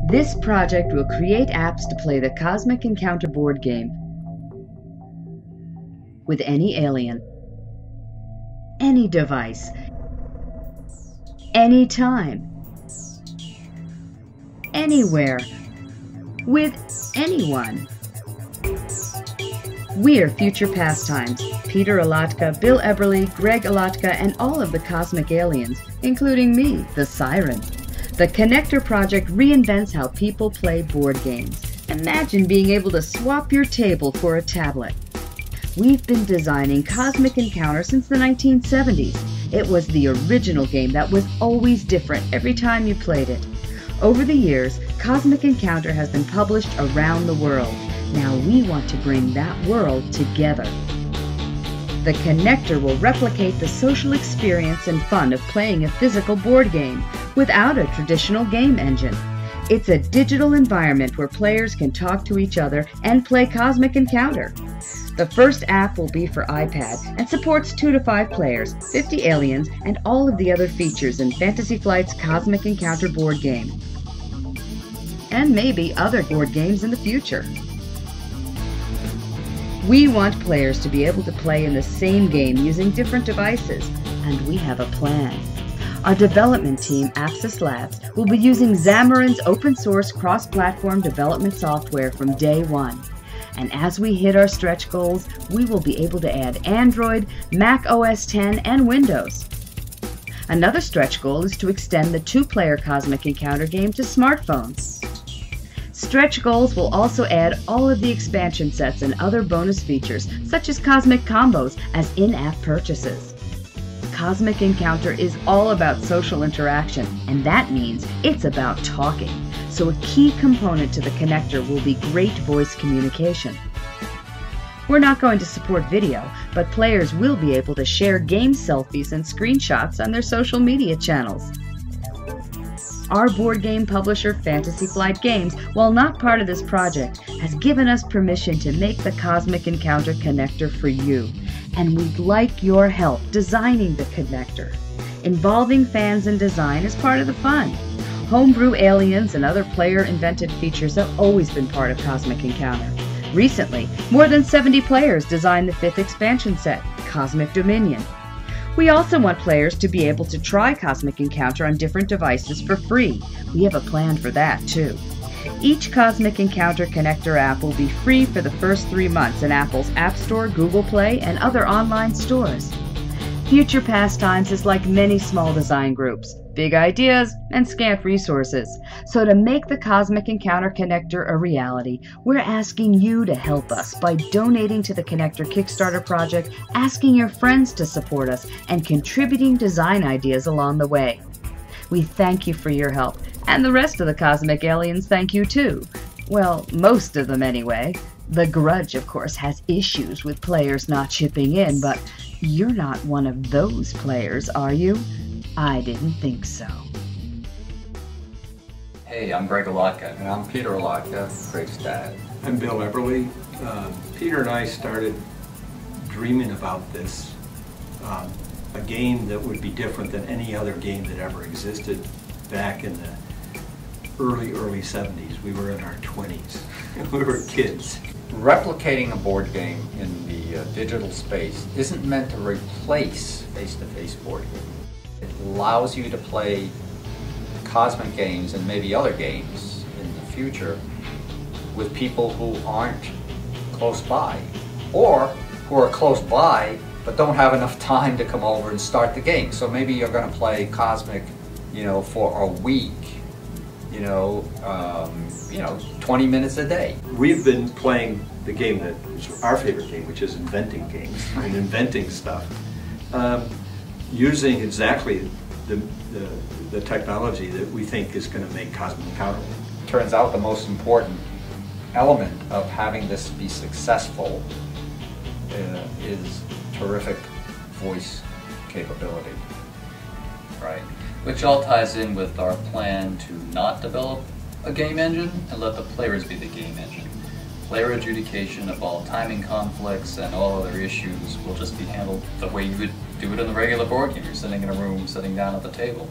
This project will create apps to play the Cosmic Encounter board game with any alien, any device, anytime, anywhere, with anyone. We're Future Pastimes, Peter Alatka, Bill Eberly, Greg Alatka, and all of the cosmic aliens, including me, the Siren. The Connector Project reinvents how people play board games. Imagine being able to swap your table for a tablet. We've been designing Cosmic Encounter since the 1970s. It was the original game that was always different every time you played it. Over the years, Cosmic Encounter has been published around the world. Now we want to bring that world together. The Connector will replicate the social experience and fun of playing a physical board game without a traditional game engine. It's a digital environment where players can talk to each other and play Cosmic Encounter. The first app will be for iPad and supports 2 to 5 players, 50 aliens, and all of the other features in Fantasy Flight's Cosmic Encounter board game. And maybe other board games in the future. We want players to be able to play in the same game using different devices, and we have a plan. Our development team, Axis Labs, will be using Xamarin's open-source cross-platform development software from day one. And as we hit our stretch goals, we will be able to add Android, Mac OS X, and Windows. Another stretch goal is to extend the 2-player Cosmic Encounter game to smartphones. Stretch goals will also add all of the expansion sets and other bonus features, such as Cosmic Combos, as in-app purchases. Cosmic Encounter is all about social interaction, and that means it's about talking. So a key component to the Connector will be great voice communication. We're not going to support video, but players will be able to share game selfies and screenshots on their social media channels. Our board game publisher, Fantasy Flight Games, while not part of this project, has given us permission to make the Cosmic Encounter Connector for you. And we'd like your help designing the Connector. Involving fans in design is part of the fun. Homebrew aliens and other player-invented features have always been part of Cosmic Encounter. Recently, more than 70 players designed the 5th expansion set, Cosmic Dominion. We also want players to be able to try Cosmic Encounter on different devices for free. We have a plan for that, too. Each Cosmic Encounter Connector app will be free for the first 3 months in Apple's App Store, Google Play, and other online stores. Future Pastimes is like many small design groups, big ideas and scant resources. So to make the Cosmic Encounter Connector a reality, we're asking you to help us by donating to the Connector Kickstarter project, asking your friends to support us, and contributing design ideas along the way. We thank you for your help, and the rest of the Cosmic Aliens thank you too. Well, most of them anyway. The Grudge, of course, has issues with players not chipping in, but you're not one of those players, are you? I didn't think so. Hey, I'm Greg Alatka. And I'm Peter Alatka, Greg's dad. I'm Bill Eberly. Peter and I started dreaming about this, a game that would be different than any other game that ever existed back in the early 70s. We were in our 20s. We were kids. Replicating a board game in the digital space isn't meant to replace face-to-face board games. It allows you to play cosmic games and maybe other games in the future with people who aren't close by, or who are close by but don't have enough time to come over and start the game. So maybe you're going to play Cosmic, for a week, 20 minutes a day. We've been playing the game that is our favorite game, which is inventing games and inventing stuff, using exactly the technology that we think is going to make Cosmic Encounter. Turns out the most important element of having this be successful is terrific voice capability. Right. Which all ties in with our plan to not develop a game engine and let the players be the game engine. Player adjudication of all timing conflicts and all other issues will just be handled the way you would do it in the regular board game. You're sitting in a room, sitting down at the table.